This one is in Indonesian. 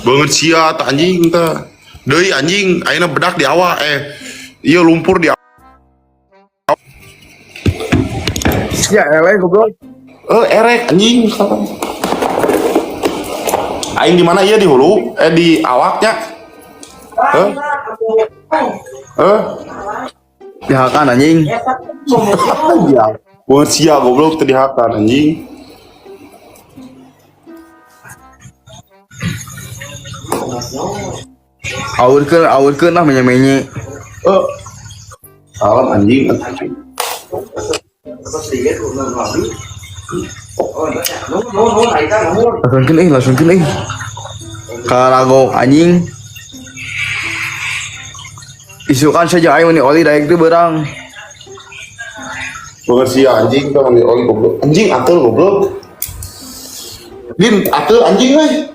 Banget sia tak anjing ta. Deui anjing, ayeuna bedak di awak iya lumpur di awak. Ya eleh goblok. Erek anjing. Aing di mana iya di hulu? Di awaknya. Dihakan anjing. Ya. Banget sia goblok tadi hakan anjing. Aurkeun lah menye-menye. Salam anjing. Langsungkeun Karago anjing. Isukan saja aing meni oli daek teu beurang. Banget sia anjing tuh mandi oli goblok. Anjing atul goblok. Din atul anjing euy.